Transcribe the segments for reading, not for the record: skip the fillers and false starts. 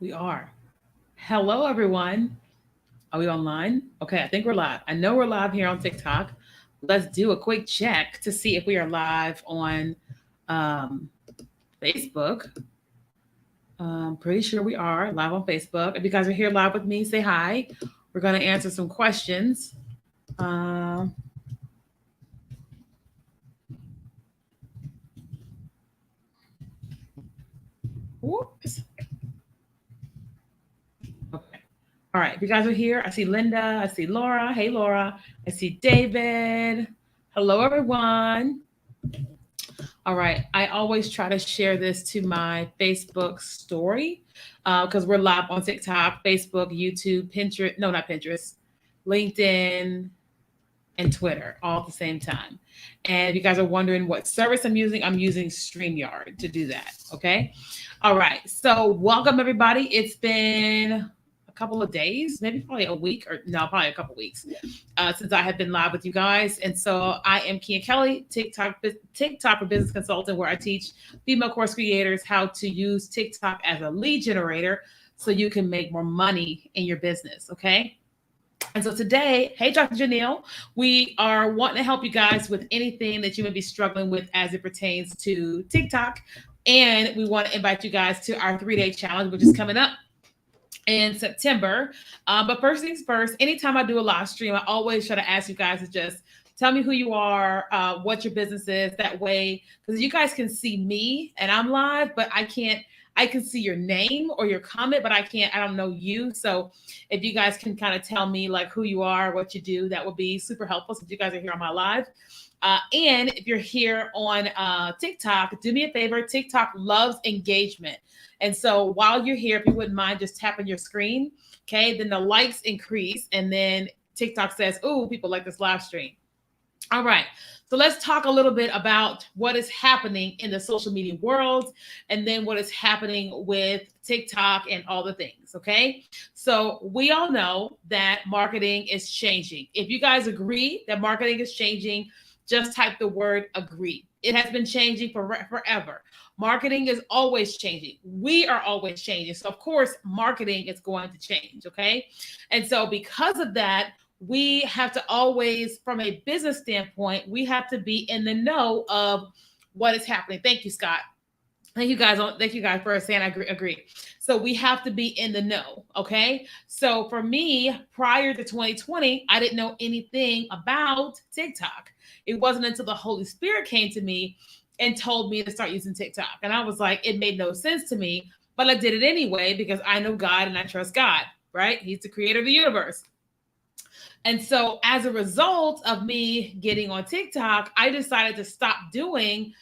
We are. Hello, everyone. Are we online? Okay, I think we're live. I know we're live here on TikTok. Let's do a quick check to see if we are live on um, Facebook. Pretty sure we are live on Facebook. If you guys are here live with me, say hi. We're going to answer some questions. Um, whoops. Okay. All right. If you guys are here, I see Linda. I see Laura. Hey, Laura. I see David. Hello, everyone. All right. I always try to share this to my Facebook story because we're live on TikTok, Facebook, YouTube, Pinterest. No, not Pinterest, LinkedIn, and Twitter all at the same time. And if you guys are wondering what service I'm using StreamYard to do that. Okay. All right. So, welcome everybody. It's been a couple of days, maybe probably a week or no, probably a couple of weeks since I have been live with you guys. And so I am Kia Kelly, TikTok for business consultant, where I teach female course creators how to use TikTok as a lead generator so you can make more money in your business. Okay. And so today, hey, Dr. Janelle, we are wanting to help you guys with anything that you may be struggling with as it pertains to TikTok. And we want to invite you guys to our 3-day challenge, which is coming up in September. But first things first, anytime I do a live stream, I always try to ask you guys to just tell me who you are, what your business is. That way, because you guys can see me and I'm live, but I can't. I can see your name or your comment, but I can't. I don't know you. So if you guys can kind of tell me like who you are, what you do, that would be super helpful. Since you guys are here on my live. And if you're here on TikTok, do me a favor. TikTok loves engagement. And so while you're here, if you wouldn't mind just tapping your screen, okay, then the likes increase. And then TikTok says, "Ooh, people like this live stream." All right. So let's talk a little bit about what is happening in the social media world and then what is happening with TikTok and all the things. Okay. So we all know that marketing is changing. If you guys agree that marketing is changing, just type the word agree. It has been changing forever. Marketing is always changing. We are always changing. So, of course, marketing is going to change. Okay. And so, because of that, we have to always, from a business standpoint, we have to be in the know of what is happening. Thank you, Scott. Thank you guys. Thank you guys for saying I agree. So we have to be in the know. Okay. So for me, prior to 2020, I didn't know anything about TikTok. It wasn't until the Holy Spirit came to me and told me to start using TikTok. And I was like, it made no sense to me, but I did it anyway because I know God and I trust God, right? He's the creator of the universe. And so, as a result of me getting on TikTok, I decided to stop doing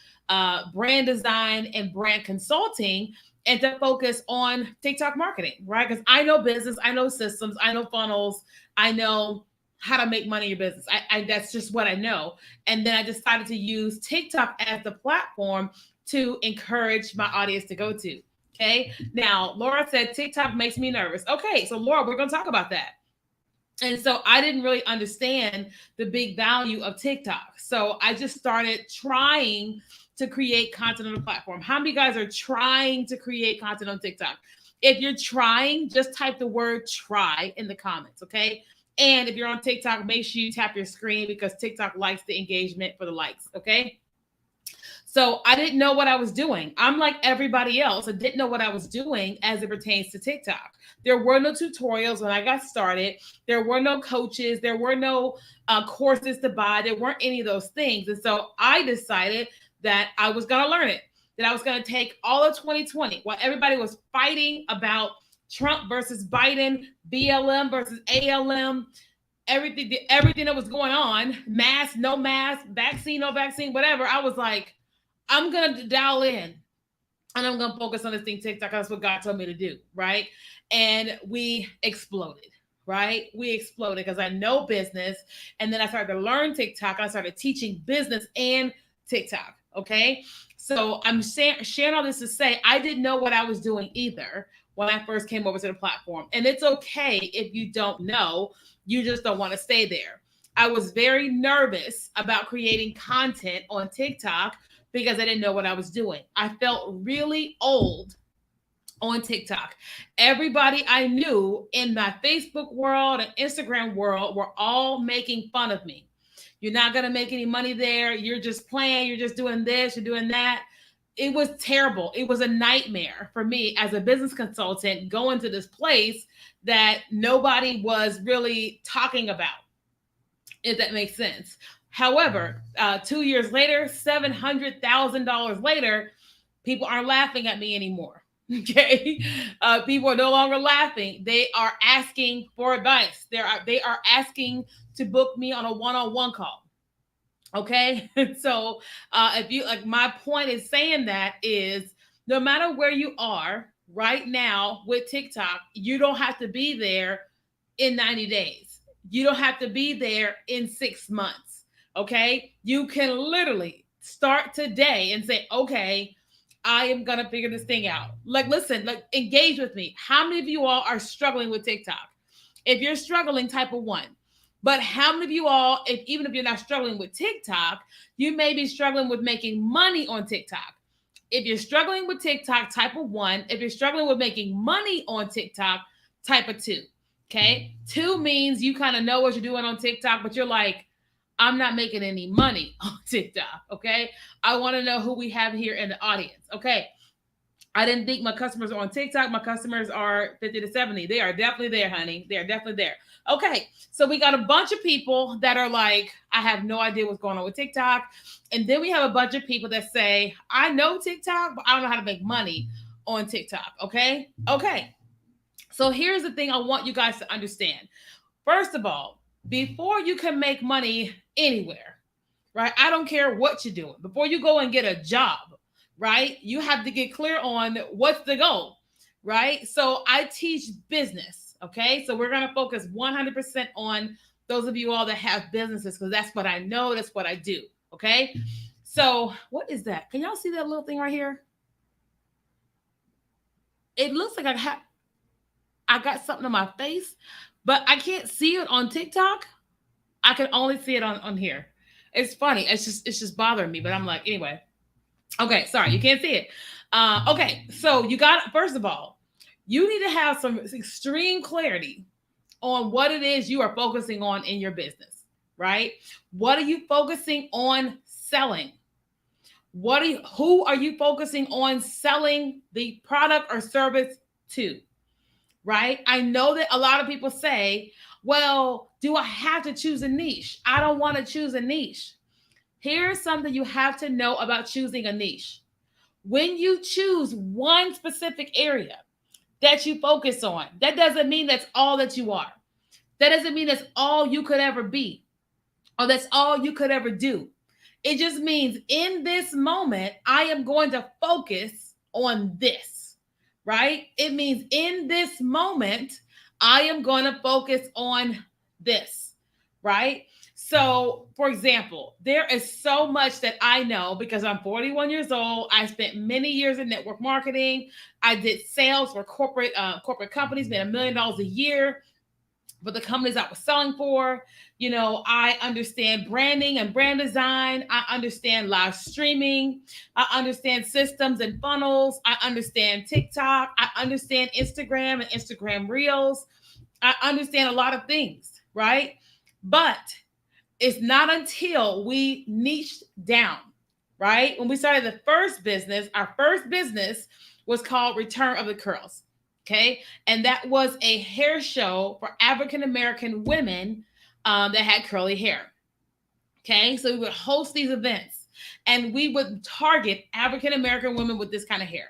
brand design and brand consulting and to focus on TikTok marketing, right? Because I know business, I know systems, I know funnels, I know how to make money in your business. That's just what I know. And then I decided to use TikTok as the platform to encourage my audience to go to. Okay. Now, Laura said TikTok makes me nervous. Okay. So, Laura, we're going to talk about that. And so I didn't really understand the big value of TikTok. So I just started trying to create content on the platform. How many guys are trying to create content on TikTok? If you're trying, just type the word try in the comments, okay? And if you're on TikTok, make sure you tap your screen because TikTok likes the engagement for the likes, okay? So I didn't know what I was doing. I'm like everybody else. I didn't know what I was doing as it pertains to TikTok. There were no tutorials when I got started. There were no coaches. There were no courses to buy. There weren't any of those things. And so I decided that I was going to learn it, that I was going to take all of 2020 while everybody was fighting about Trump versus Biden, BLM versus ALM, everything that was going on, mask, no mask, vaccine, no vaccine, whatever. I was like, I'm going to dial in and I'm going to focus on this thing TikTok. That's what God told me to do. Right. And we exploded. Right. We exploded because I know business. And then I started to learn TikTok. I started teaching business and TikTok. Okay. So I'm sharing all this to say I didn't know what I was doing either when I first came over to the platform. And it's okay if you don't know, you just don't want to stay there. I was very nervous about creating content on TikTok because I didn't know what I was doing. I felt really old on TikTok. Everybody I knew in my Facebook world and Instagram world were all making fun of me. You're not going to make any money there. You're just playing. You're just doing this. You're doing that. It was terrible. It was a nightmare for me as a business consultant going to this place that nobody was really talking about, if that makes sense. However, 2 years later, $700,000 later, people aren't laughing at me anymore. Okay, people are no longer laughing. They are asking for advice. They are asking to book me on a one-on-one call. Okay, so if you like, my point is saying that is no matter where you are right now with TikTok, you don't have to be there in 90 days. You don't have to be there in 6 months. Okay. You can literally start today and say, okay, I am going to figure this thing out. Like, listen, like, engage with me. How many of you all are struggling with TikTok? If you're struggling, type of one. But how many of you all, even if you're not struggling with TikTok, you may be struggling with making money on TikTok. If you're struggling with TikTok, type of one. If you're struggling with making money on TikTok, type of two. Okay. Two means you kind of know what you're doing on TikTok, but you're like, I'm not making any money on TikTok. Okay. I want to know who we have here in the audience. Okay. I didn't think my customers are on TikTok. My customers are 50 to 70. They are definitely there, honey. They are definitely there. Okay. So we got a bunch of people that are like, I have no idea what's going on with TikTok. And then we have a bunch of people that say, I know TikTok, but I don't know how to make money on TikTok. Okay. Okay. So here's the thing I want you guys to understand. First of all, before you can make money anywhere, right? I don't care what you're doing. Before you go and get a job, right? You have to get clear on what's the goal, right? So I teach business, okay? So we're going to focus 100% on those of you all that have businesses because that's what I know, that's what I do, okay? So what is that? Can y'all see that little thing right here? It looks like I got something on my face, but I can't see it on TikTok. I can only see it on here. It's funny. It's just bothering me, but I'm like, anyway. Okay, sorry, you can't see it. Okay, so you got, first of all, you need to have some extreme clarity on what it is you are focusing on in your business, right? What are you focusing on selling? Who are you focusing on selling the product or service to? Right? I know that a lot of people say, well, do I have to choose a niche? I don't want to choose a niche. Here's something you have to know about choosing a niche. When you choose one specific area that you focus on, that doesn't mean that's all that you are. That doesn't mean that's all you could ever be or that's all you could ever do. It just means in this moment, I am going to focus on this, right? It means in this moment, I am going to focus on this, right? So, for example, there is so much that I know because I'm 41 years old. I spent many years in network marketing. I did sales for corporate companies, made $1 million a year for the companies I was selling for. You know, I understand branding and brand design. I understand live streaming. I understand systems and funnels. I understand TikTok. I understand Instagram and Instagram Reels. I understand a lot of things, right? But it's not until we niched down, right? When we started the first business, our first business was called Return of the Curls. Okay. And that was a hair show for African-American women that had curly hair. Okay. So we would host these events and we would target African-American women with this kind of hair,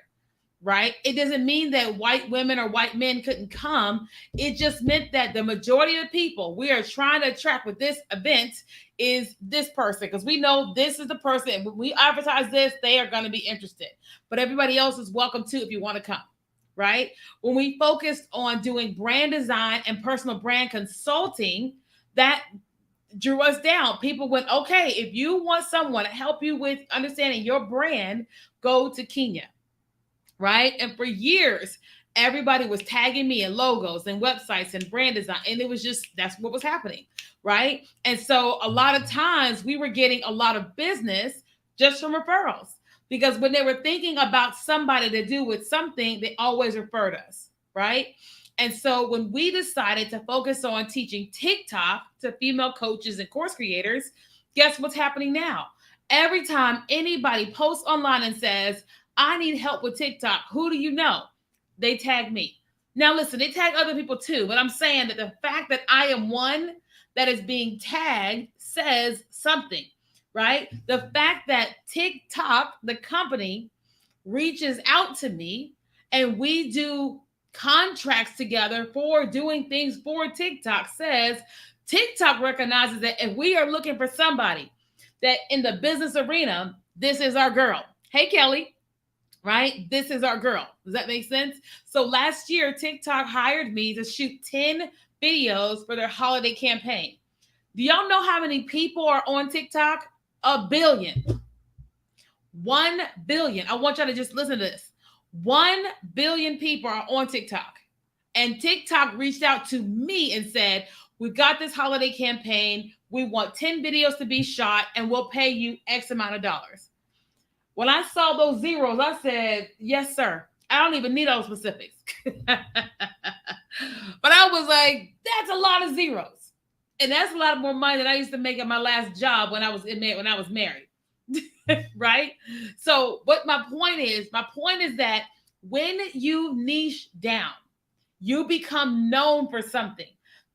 right? It doesn't mean that white women or white men couldn't come. It just meant that the majority of the people we are trying to attract with this event is this person because we know this is the person. When we advertise this, they are going to be interested. But everybody else is welcome too if you want to come. Right? When we focused on doing brand design and personal brand consulting, that drew us down. People went, okay, if you want someone to help you with understanding your brand, go to Kenya. Right? And for years, everybody was tagging me in logos and websites and brand design. And it was just, that's what was happening. Right? And so a lot of times we were getting a lot of business just from referrals. Because when they were thinking about somebody to do with something, they always referred us, right? And so when we decided to focus on teaching TikTok to female coaches and course creators, guess what's happening now? Every time anybody posts online and says, I need help with TikTok, who do you know? They tag me. Now, listen, they tag other people too, but I'm saying that the fact that I am one that is being tagged says something, right? The fact that TikTok, the company, reaches out to me and we do contracts together for doing things for TikTok says TikTok recognizes that if we are looking for somebody that in the business arena, this is our girl. Hey, Kelly, right? This is our girl. Does that make sense? So last year, TikTok hired me to shoot 10 videos for their holiday campaign. Do y'all know how many people are on TikTok? 1 billion. 1 billion. I want y'all to just listen to this. 1 billion people are on TikTok. And TikTok reached out to me and said, we've got this holiday campaign. We want 10 videos to be shot and we'll pay you X amount of dollars. When I saw those zeros, I said, yes, sir. I don't even need all specifics. But I was like, that's a lot of zeros. And that's a lot more money than I used to make at my last job when I was married. Right? So what my point is that when you niche down, you become known for something.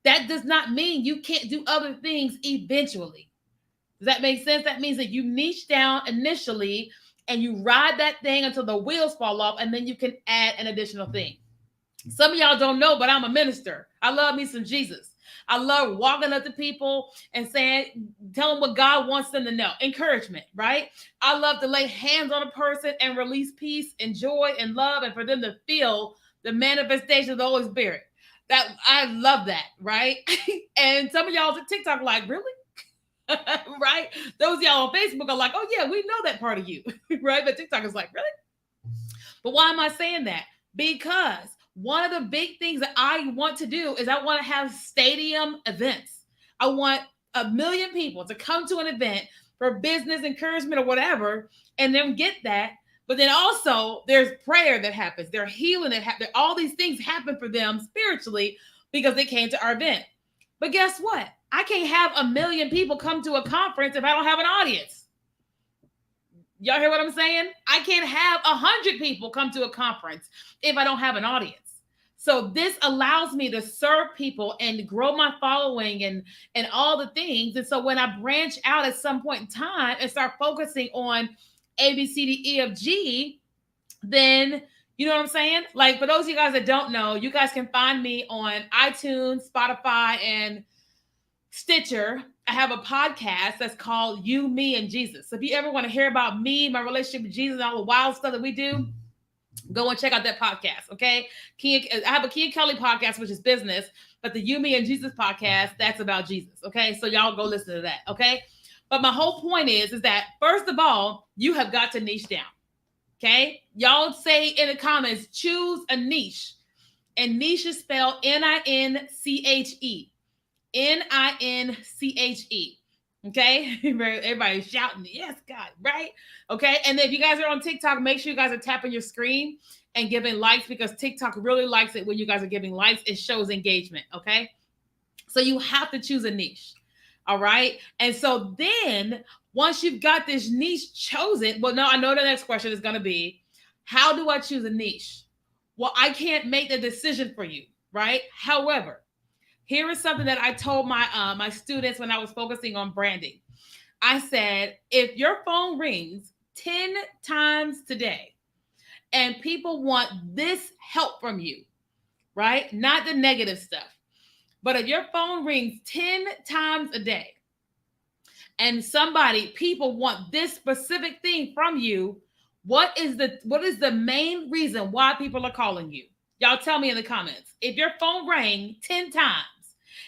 That does not mean you can't do other things eventually. Does that make sense? That means that you niche down initially and you ride that thing until the wheels fall off, and then you can add an additional thing. Some of y'all don't know, but I'm a minister. I love me some Jesus. I love walking up to people and saying, tell them what God wants them to know. Encouragement, right? I love to lay hands on a person and release peace and joy and love, and for them to feel the manifestation of the Holy Spirit. That I love that, right? And some of y'all at TikTok like, really? Right? Those of y'all on Facebook are like, oh yeah, we know that part of you, right? But TikTok is like, really? But why am I saying that? Because one of the big things that I want to do is I want to have stadium events. I want 1 million people to come to an event for business encouragement or whatever, and then get that. But then also there's prayer that happens. There's healing that happens. All these things happen for them spiritually because they came to our event. But guess what? I can't have 1 million people come to a conference if I don't have an audience. Y'all hear what I'm saying? I can't have 100 people come to a conference if I don't have an audience. So this allows me to serve people and grow my following and all the things. And so when I branch out at some point in time and start focusing on A, B, C, D, E, F, G, then you know what I'm saying? Like, for those of you guys that don't know, you guys can find me on iTunes, Spotify, and Stitcher. I have a podcast that's called You, Me, and Jesus. So if you ever want to hear about me, my relationship with Jesus, and all the wild stuff that we do, go and check out that podcast, okay? I have a Key and Kelly podcast, which is business, but the You, Me, and Jesus podcast, that's about Jesus, okay? So y'all go listen to that, okay? But my whole point is that, first of all, you have got to niche down, okay? Y'all say in the comments, choose a niche. And niche is spelled N-I-N-C-H-E. N-I-N-C-H-E. Okay? Everybody's shouting, yes, God, right? Okay? And if you guys are on TikTok, make sure you guys are tapping your screen and giving likes, because TikTok really likes it when you guys are giving likes. It shows engagement, okay? So you have to choose a niche, all right? And so then once you've got this niche chosen, well, no, I know the next question is going to be, how do I choose a niche? Well, I can't make the decision for you, right? However, here is something that I told my students when I was focusing on branding. I said, if your phone rings 10 times today and people want this help from you, right? Not the negative stuff. But if your phone rings 10 times a day and people want this specific thing from you, what is the main reason why people are calling you? Y'all tell me in the comments. If your phone rang 10 times,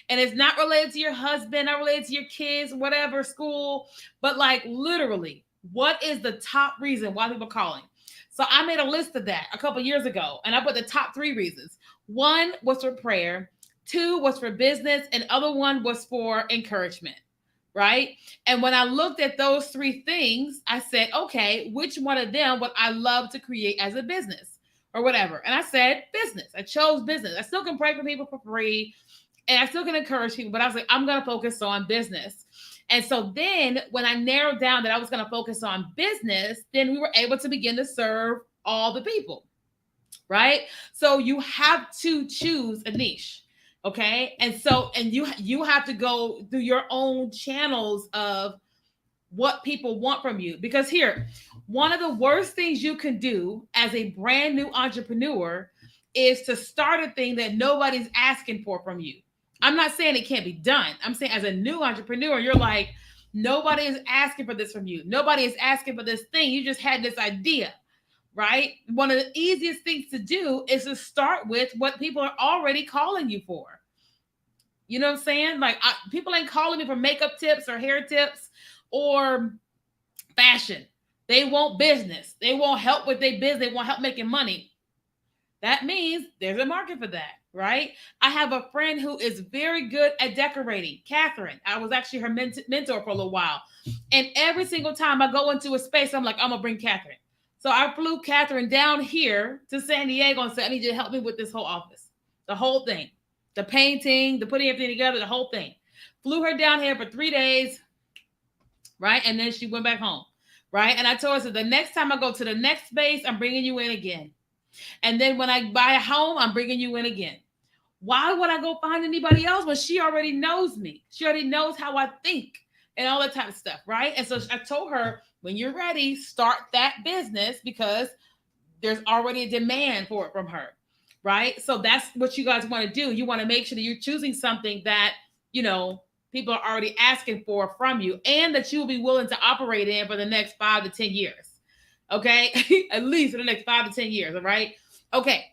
and it's not related to your husband, not related to your kids, whatever, school, but like literally, what is the top reason why people are calling? So I made a list of that a couple years ago, and I put the top 3 reasons. 1 was for prayer, 2 was for business, and other one was for encouragement. right? And when I looked at those three things, I said, okay, which one of them would I love to create as a business or whatever? And I said business. I chose business. I still can pray for people for free and I still can encourage people, but I was like, I'm going to focus on business. And so then when I narrowed down that I was going to focus on business, then we were able to begin to serve all the people, right? So you have to choose a niche. Okay. And so, and you have to go through your own channels of what people want from you. Because here, one of the worst things you can do as a brand new entrepreneur is to start a thing that nobody's asking for from you. I'm not saying it can't be done. I'm saying as a new entrepreneur, you're like, nobody is asking for this from you. Nobody is asking for this thing. You just had this idea, right? One of the easiest things to do is to start with what people are already calling you for. You know what I'm saying? Like people ain't calling me for makeup tips or hair tips or fashion. They want business. They want help with their business. They want help making money. That means there's a market for that, right? I have a friend who is very good at decorating, Catherine. I was actually her mentor for a little while. And every single time I go into a space, I'm like, I'm going to bring Catherine. So I flew Catherine down here to San Diego and said, I need you to help me with this whole office, the whole thing, the painting, the putting everything together, the whole thing. Flew her down here for 3 days, right? And then she went back home, right? And I told her, so the next time I go to the next space, I'm bringing you in again. And then when I buy a home, I'm bringing you in again. Why would I go find anybody else when she already knows me? She already knows how I think and all that type of stuff, right? And so I told her, when you're ready, start that business because there's already a demand for it from her, right? So that's what you guys want to do. You want to make sure that you're choosing something that, you know, people are already asking for from you and that you will be willing to operate in for the next 5 to 10 years. Okay. At least for the next 5 to 10 years. All right. Okay.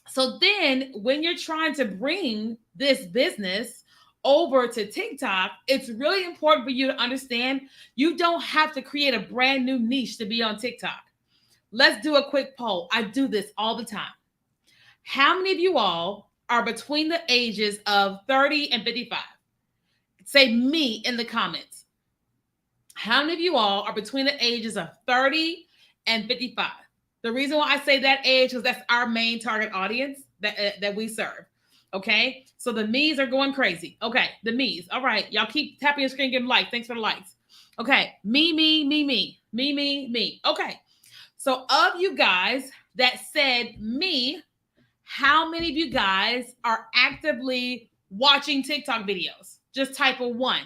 So then when you're trying to bring this business over to TikTok, it's really important for you to understand you don't have to create a brand new niche to be on TikTok. Let's do a quick poll. I do this all the time. How many of you all are between the ages of 30 and 55? Say me in the comments. How many of you all are between the ages of 30 and 55? The reason why I say that age is that's our main target audience that we serve. Okay, so the me's are going crazy. Okay, the me's. All right, y'all keep tapping your screen, give them likes. Thanks for the likes. Okay, me. Okay, so of you guys that said me, how many of you guys are actively watching TikTok videos? Just type a 1.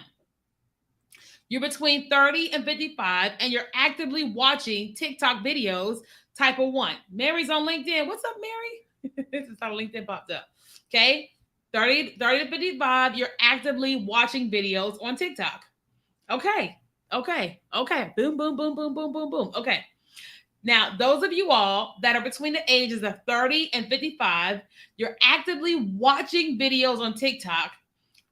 You're between 30 and 55 and you're actively watching TikTok videos, type of 1. Mary's on LinkedIn. What's up, Mary? This is how LinkedIn popped up. Okay. 30 to 55, you're actively watching videos on TikTok. Okay. Boom. Okay. Now, those of you all that are between the ages of 30 and 55, you're actively watching videos on TikTok.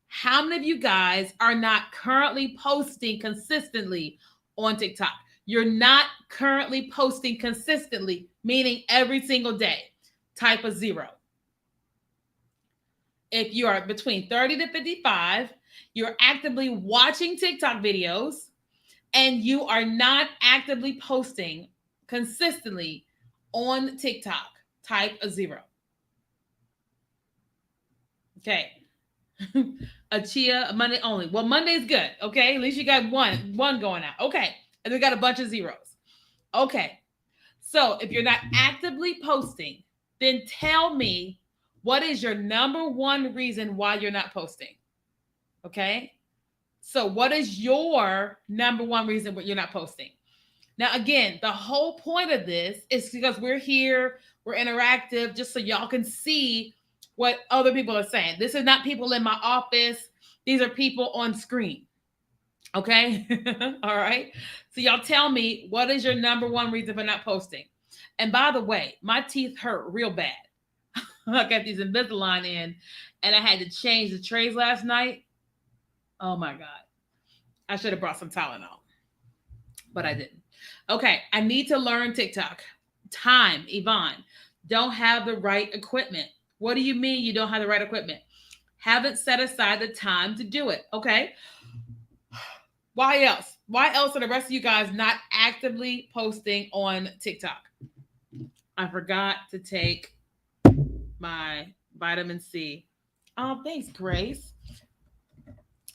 How many of you guys are not currently posting consistently on TikTok? You're not currently posting consistently, meaning every single day. Type a 0. If you are between 30 to 55, you're actively watching TikTok videos and you are not actively posting consistently on TikTok, type a 0. Okay. A chia, Monday only. Well, Monday's good. Okay. At least you got one going out. Okay. And we got a bunch of zeros. Okay. So if you're not actively posting, then tell me what is your number one reason why you're not posting? Okay. So what is your number one reason why you're not posting? Now, again, the whole point of this is because we're here, we're interactive, just so y'all can see what other people are saying. This is not people in my office. These are people on screen. Okay. All right. So y'all tell me, what is your number one reason for not posting? And by the way, my teeth hurt real bad. I got these Invisalign in and I had to change the trays last night. Oh my God. I should have brought some Tylenol, but I didn't. Okay. I need to learn TikTok. Time, Yvonne. Don't have the right equipment. What do you mean you don't have the right equipment? Haven't set aside the time to do it. Okay. Why else? Why else are the rest of you guys not actively posting on TikTok? I forgot to take my vitamin C. Oh, thanks, Grace.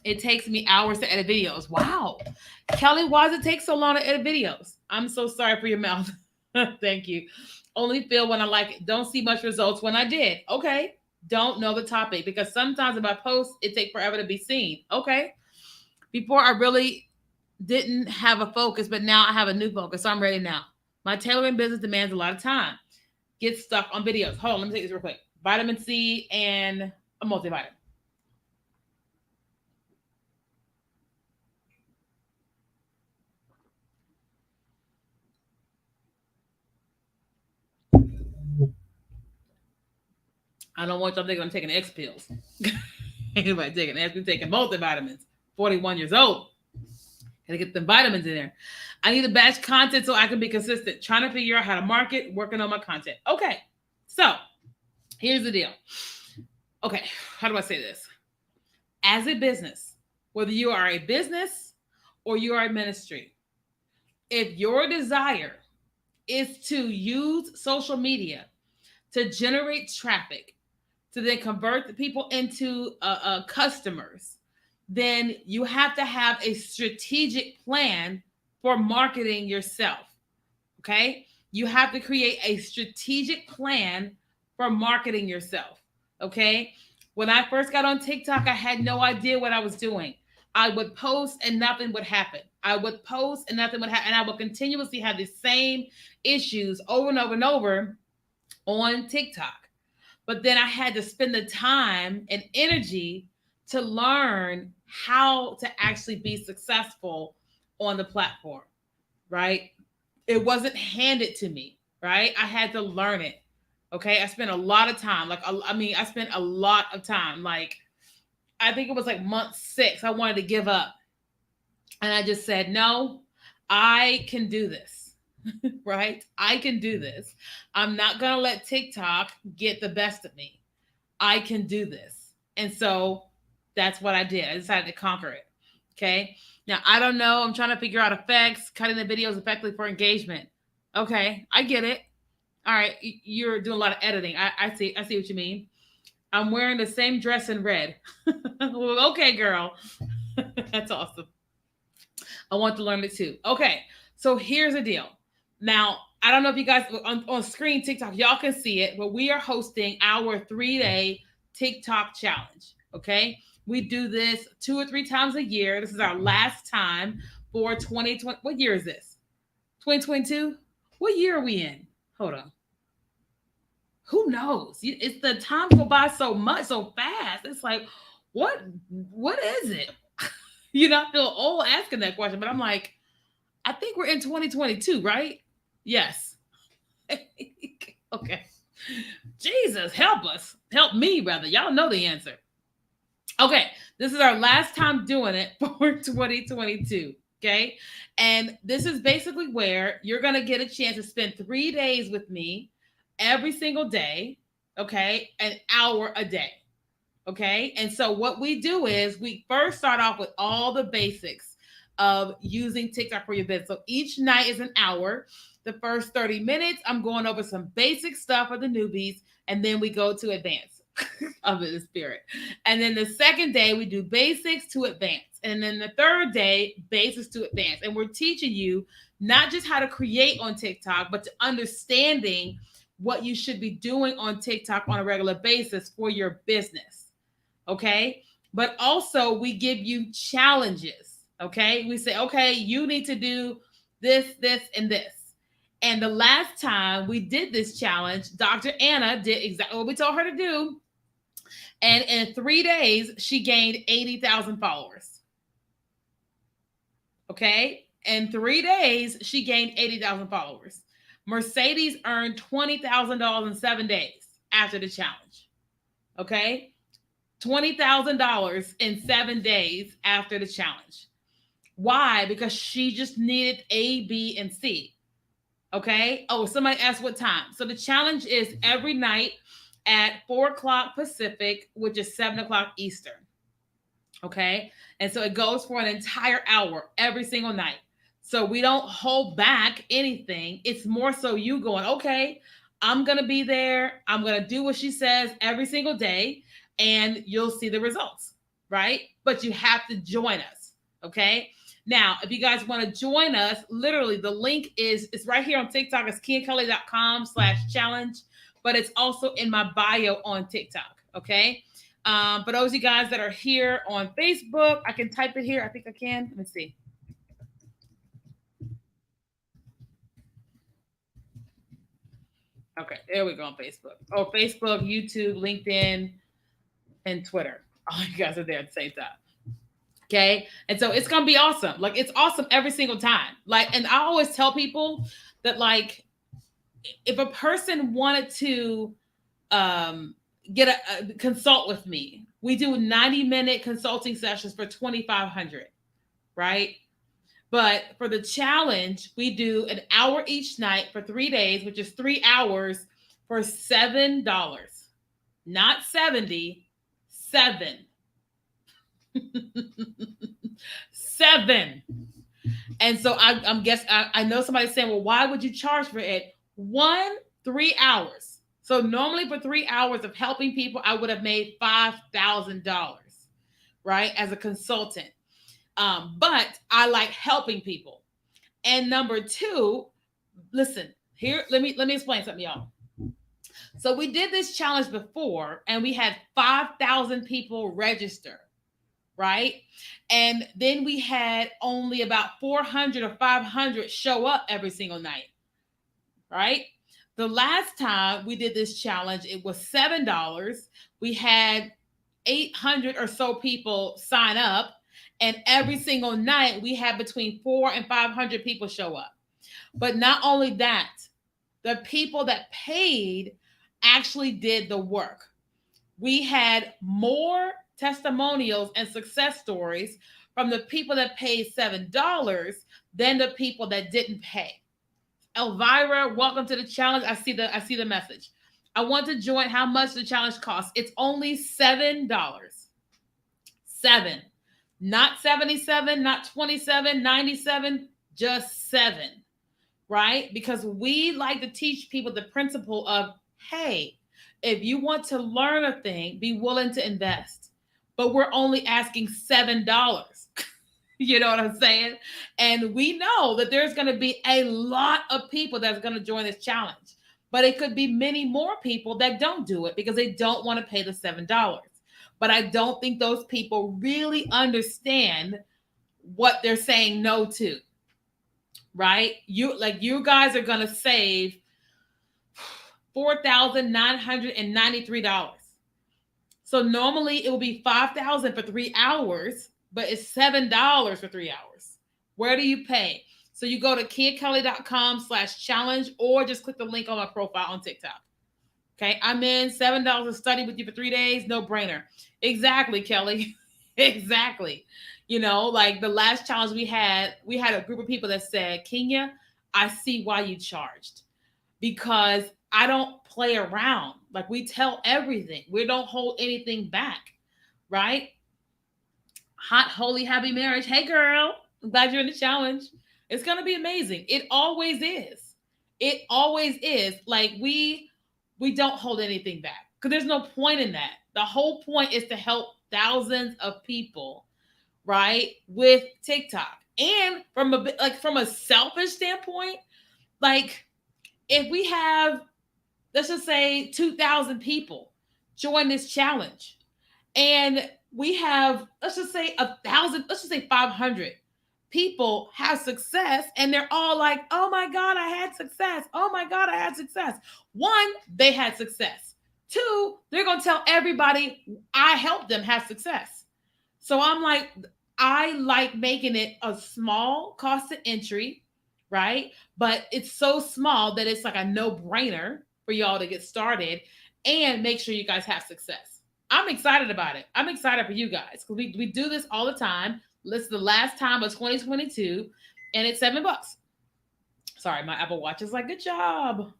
It takes me hours to edit videos. Wow. Kelly, why does it take so long to edit videos? I'm so sorry for your mouth. Thank you. Only feel when I like it. Don't see much results when I did. Okay. Don't know the topic because sometimes if I post, it takes forever to be seen. Okay. Before I really didn't have a focus, but now I have a new focus. So I'm ready now. My tailoring business demands a lot of time. Get stuck on videos. Hold on, let me take this real quick. Vitamin C and a multivitamin. I don't want y'all thinking I'm taking X pills. Anybody taking X? I'm taking multivitamins. 41 years old. Gotta get the vitamins in there. I need to batch content so I can be consistent. Trying to figure out how to market, working on my content. Okay, so here's the deal. Okay, how do I say this? As a business, whether you are a business or you are a ministry, if your desire is to use social media to generate traffic, to then convert the people into customers, then you have to have a strategic plan for marketing yourself. Okay? You have to create a strategic plan for marketing yourself. Okay? When I first got on TikTok, I had no idea what I was doing. I would post and nothing would happen. I would post and nothing would happen. And I would continuously have the same issues over and over and over on TikTok. But then I had to spend the time and energy to learn how to actually be successful on the platform, right? It wasn't handed to me, right? I had to learn it. Okay. I spent a lot of time. I spent a lot of time. Like, I think it was like month 6. I wanted to give up. And I just said, no, I can do this, right? I can do this. I'm not going to let TikTok get the best of me. I can do this. And so that's what I did. I decided to conquer it. Okay. Now, I don't know. I'm trying to figure out effects, cutting the videos effectively for engagement. Okay. I get it. All right. You're doing a lot of editing. I see. I see what you mean. I'm wearing the same dress in red. Well, okay, girl. That's awesome. I want to learn it too. Okay. So here's the deal. Now, I don't know if you guys on screen TikTok, y'all can see it, but we are hosting our 3-day TikTok challenge. Okay. We do this 2 or 3 times a year. This is our last time for 2020. What year is this? 2022? What year are we in? Hold on. Who knows? It's the time go by so much, so fast. It's like, what is it? I feel old asking that question, but I'm like, I think we're in 2022, right? Yes. Okay. Jesus, help us. Help me, rather. Y'all know the answer. Okay. This is our last time doing it for 2022. Okay. And this is basically where you're going to get a chance to spend 3 days with me every single day. Okay. An hour a day. Okay. And so what we do is we first start off with all the basics of using TikTok for your business. So each night is an hour. The first 30 minutes, I'm going over some basic stuff for the newbies, and then we go to advanced of the spirit. And then the second day, we do basics to advanced. And then the third day, basics to advanced. And we're teaching you not just how to create on TikTok, but to understanding what you should be doing on TikTok on a regular basis for your business. Okay. But also, we give you challenges. Okay. We say, okay, you need to do this, this, and this. And the last time we did this challenge, Dr. Anna did exactly what we told her to do. And in 3 days, she gained 80,000 followers. Okay. In 3 days, she gained 80,000 followers. Mercedes earned $20,000 in 7 days after the challenge. Okay. $20,000 in 7 days after the challenge. Why? Because she just needed A, B, and C. Okay. Oh, somebody asked what time. So the challenge is every night at 4 o'clock Pacific, which is 7 o'clock Eastern. Okay. And so it goes for an entire hour every single night. So we don't hold back anything. It's more so you going, okay, I'm going to be there. I'm going to do what she says every single day, and you'll see the results. Right. But you have to join us. Okay. Now, if you guys want to join us, literally the link is it's right here on TikTok. It's kiakelly.com/challenge, but it's also in my bio on TikTok. Okay. For those of you guys that are here on Facebook, I can type it here. I think I can. Let me see. Okay, there we go on Facebook. Oh, Facebook, YouTube, LinkedIn, and Twitter. All you guys are there at the same time. Okay. And so it's gonna be awesome. Like it's awesome every single time. Like, and I always tell people that like if a person wanted to get a consult with me, we do 90-minute consulting sessions for 2,500, right? But for the challenge, we do an hour each night for 3 days, which is 3 hours for $7. Not 70, seven. Seven. And so I'm guess I know somebody's saying, well, why would you charge for it? 3 hours. So normally for 3 hours of helping people, I would have made $5,000, right, as a consultant. But I like helping people. And number two, listen, here, let me explain something, y'all. So we did this challenge before, and we had 5,000 people register, right? And then we had only about 400 or 500 show up every single night, right? The last time we did this challenge, it was $7. We had 800 or so people sign up, and every single night we had between 400 and 500 people show up. But not only that, the people that paid actually did the work. We had more testimonials and success stories from the people that paid $7 than the people that didn't pay. Elvira, welcome to the challenge. I see the message. I want to join. How much the challenge costs? It's only $7. Seven. Not 77, not 27, 97, just seven. Right? Because we like to teach people the principle of, hey, if you want to learn a thing, be willing to invest. But we're only asking $7. You know what I'm saying? And we know that there's going to be a lot of people that's going to join this challenge. But it could be many more people that don't do it because they don't want to pay the $7. But I don't think those people really understand what they're saying no to. Right? You guys are going to save $4,993. So normally it will be $5,000 for 3 hours, but it's $7 for 3 hours. Where do you pay? So you go to kiakelly.com/challenge or just click the link on my profile on TikTok. Okay, I'm in $7 to study with you for 3 days. No brainer. Exactly, Kelly. Exactly. You know, like the last challenge we had a group of people that said, Kenya, I see why you charged. Because I don't play around. Like we tell everything. We don't hold anything back. Right? Hot, holy, happy marriage. Hey, girl. I'm glad you're in the challenge. It's going to be amazing. It always is. It always is. Like we don't hold anything back because there's no point in that. The whole point is to help thousands of people, right, with TikTok. And from a selfish standpoint, like if we have, let's just say 2,000 people join this challenge, and we have, let's just say 1,000, let's just say 500 people have success, and they're all like, oh my God, I had success. Oh my God, I had success. One, they had success. Two, they're going to tell everybody I helped them have success. So I'm like, I like making it a small cost of entry, right? But it's so small that it's like a no-brainer for y'all to get started and make sure you guys have success. I'm excited about it. I'm excited for you guys because we do this all the time. This is the last time of 2022, and it's $7. Sorry, my Apple Watch is like, good job.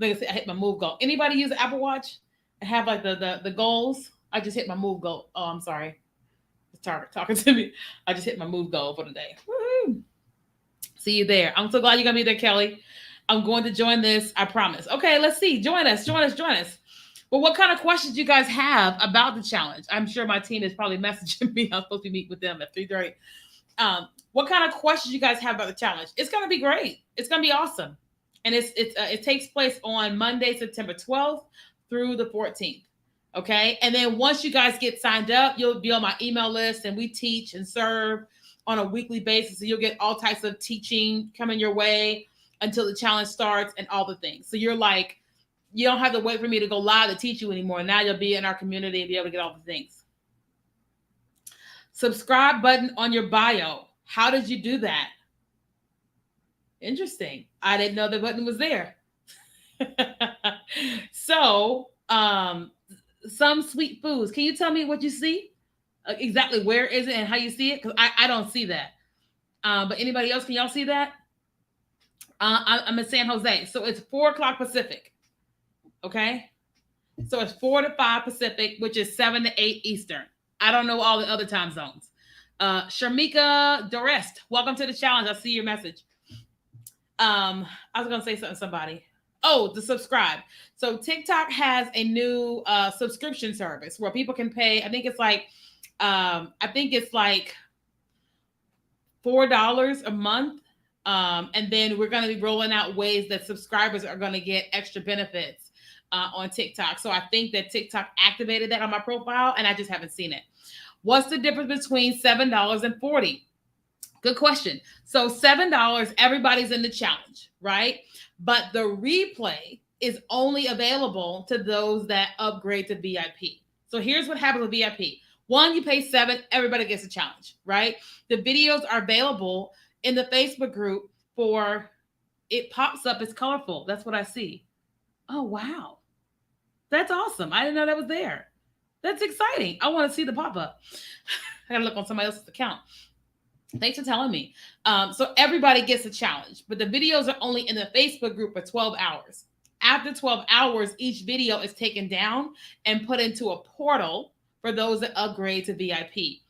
I hit my move goal. Anybody use the Apple Watch and have like the goals? I just hit my move goal. Oh, I'm sorry. It's Target talking to me. I just hit my move goal for the day. Woo-hoo. See you there. I'm so glad you're going to be there, Kelly. I'm going to join this. I promise. Okay, let's see. Join us. Join us. Join us. Well, what kind of questions do you guys have about the challenge? I'm sure my team is probably messaging me. I'm supposed to meet with them at 3:30. What kind of questions you guys have about the challenge? It's going to be great. It's going to be awesome. And it takes place on Monday, September 12th through the 14th. Okay. And then once you guys get signed up, you'll be on my email list, and we teach and serve on a weekly basis. So you'll get all types of teaching coming your way until the challenge starts and all the things. So you're like, you don't have to wait for me to go live to teach you anymore. Now you'll be in our community and be able to get all the things. Subscribe button on your bio. How did you do that? Interesting. I didn't know the button was there. So, some sweet foods. Can you tell me what you see? Exactly where is it and how you see it? Because I don't see that. But anybody else, can y'all see that? I'm in San Jose. So it's 4 o'clock Pacific. Okay. So it's 4 to 5 Pacific, which is 7 to 8 Eastern. I don't know all the other time zones. Sharmika Dorest, welcome to the challenge. I see your message. I was going to say something to somebody. Oh, the subscribe. So Tick-Tock has a new subscription service where people can pay. I think it's like $4 a month. And then we're going to be rolling out ways that subscribers are going to get extra benefits on Tick-Tock. So I think that Tick-Tock activated that on my profile, and I just haven't seen it. What's the difference between $7 and $40? Good question. So $7, everybody's in the challenge, right? But the replay is only available to those that upgrade to VIP. So here's what happens with VIP. One, you pay $7, everybody gets a challenge, right? The videos are available in the Facebook group for, it pops up, it's colorful. That's what I see. Oh, wow. That's awesome. I didn't know that was there. That's exciting. I want to see the pop-up. I gotta look on somebody else's account. Thanks for telling me. So everybody gets a challenge, but the videos are only in the Facebook group for 12 hours. After 12 hours, each video is taken down and put into a portal for those that upgrade to VIP.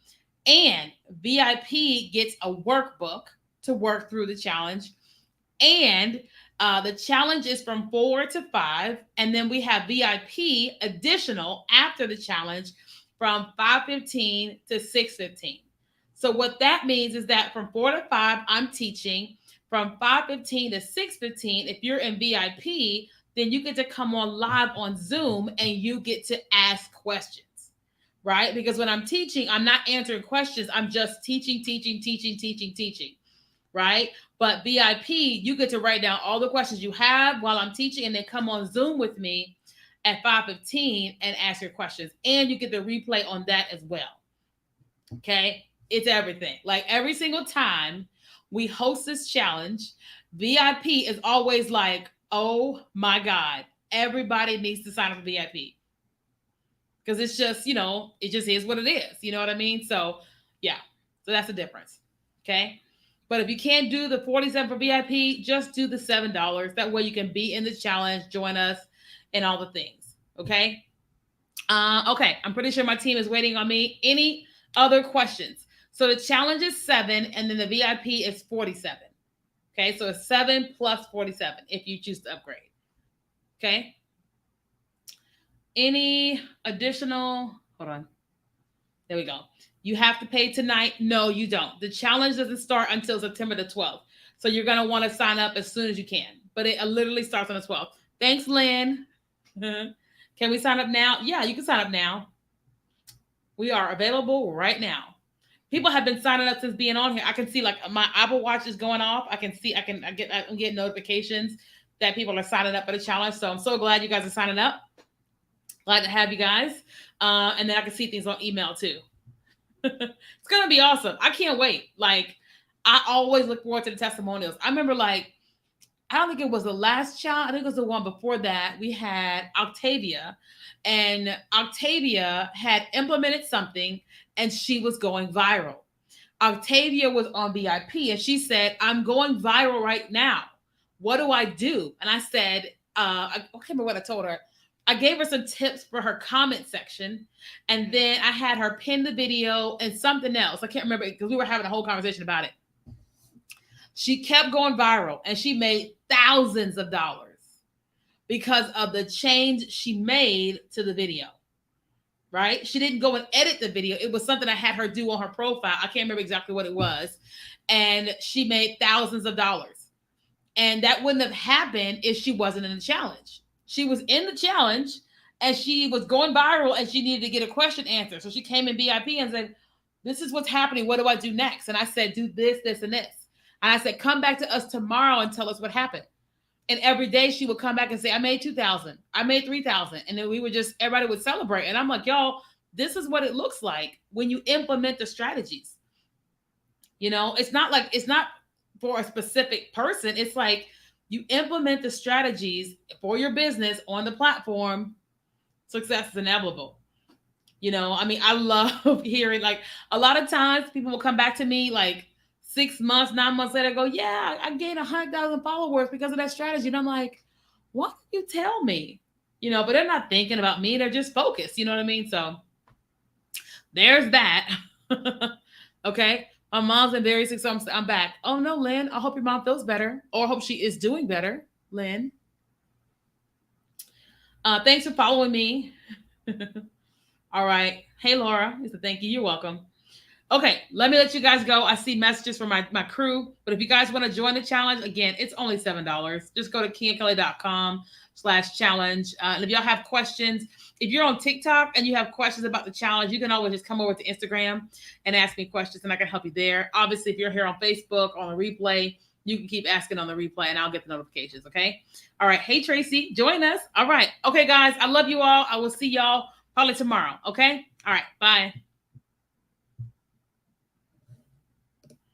And VIP gets a workbook to work through the challenge. And the challenge is from 4 to 5. And then we have VIP additional after the challenge from 5:15 to 6:15. So what that means is that from 4 to 5, I'm teaching. From 5:15 to 6:15, if you're in VIP, then you get to come on live on Zoom and you get to ask questions, right? Because when I'm teaching, I'm not answering questions. I'm just teaching, right? But VIP, you get to write down all the questions you have while I'm teaching and then come on Zoom with me at 5:15 and ask your questions. And you get the replay on that as well. Okay? It's everything. Like every single time we host this challenge, VIP is always like, oh my God, everybody needs to sign up for VIP. Because it's just, it just is what it is. You know what I mean? So yeah, so that's the difference. Okay. But if you can't do the 47 for VIP, just do the $7. That way you can be in the challenge, join us, and all the things. Okay. Okay. I'm pretty sure my team is waiting on me. Any other questions? So the challenge is 7, and then the VIP is 47. Okay, so it's 7 plus 47 if you choose to upgrade. Okay. Any additional? Hold on. There we go. You have to pay tonight. No, you don't. The challenge doesn't start until September the 12th. So you're going to want to sign up as soon as you can. But it literally starts on the 12th. Thanks, Lynn. Can we sign up now? Yeah, you can sign up now. We are available right now. People have been signing up since being on here. I can see like my Apple Watch is going off. I get notifications that people are signing up for the challenge. So I'm so glad you guys are signing up. Glad to have you guys. And then I can see things on email too. It's going to be awesome. I can't wait. Like I always look forward to the testimonials. I remember I don't think it was the last challenge. I think it was the one before that. We had Octavia, and Octavia had implemented something and she was going viral. Octavia was on VIP and she said, I'm going viral right now. What do I do? And I said, I can't remember what I told her. I gave her some tips for her comment section. And then I had her pin the video and something else. I can't remember because we were having a whole conversation about it. She kept going viral and she made thousands of dollars because of the change she made to the video. Right? She didn't go and edit the video. It was something I had her do on her profile. I can't remember exactly what it was. And she made thousands of dollars. And that wouldn't have happened if she wasn't in the challenge. She was in the challenge and she was going viral and she needed to get a question answered. So she came in VIP and said, this is what's happening. What do I do next? And I said, do this, this, and this. And I said, come back to us tomorrow and tell us what happened. And every day she would come back and say, I made 2,000. I made 3,000. And then we would just, everybody would celebrate. And I'm like, y'all, this is what it looks like when you implement the strategies. You know, it's not for a specific person. It's like you implement the strategies for your business on the platform. Success is inevitable. You know, I mean, I love hearing, like, a lot of times people will come back to me like 6 months, 9 months later, go, yeah, I gained 100,000 followers because of that strategy. And I'm like, what did you tell me? You know, but they're not thinking about me. They're just focused. You know what I mean? So there's that. Okay. My mom's been very sick, so I'm back. Oh, no, Lynn, I hope your mom feels better, or I hope she is doing better, Lynn. Thanks for following me. All right. Hey, Laura. Thank you. You're welcome. Okay, let me let you guys go. I see messages from my crew, but if you guys want to join the challenge, again, it's only $7. Just go to KeyandKelly.com/challenge. And if y'all have questions, if you're on TikTok and you have questions about the challenge, you can always just come over to Instagram and ask me questions and I can help you there. Obviously, if you're here on Facebook on the replay, you can keep asking on the replay and I'll get the notifications, okay? All right. Hey, Tracy, join us. All right. Okay, guys, I love you all. I will see y'all probably tomorrow, okay? All right. Bye.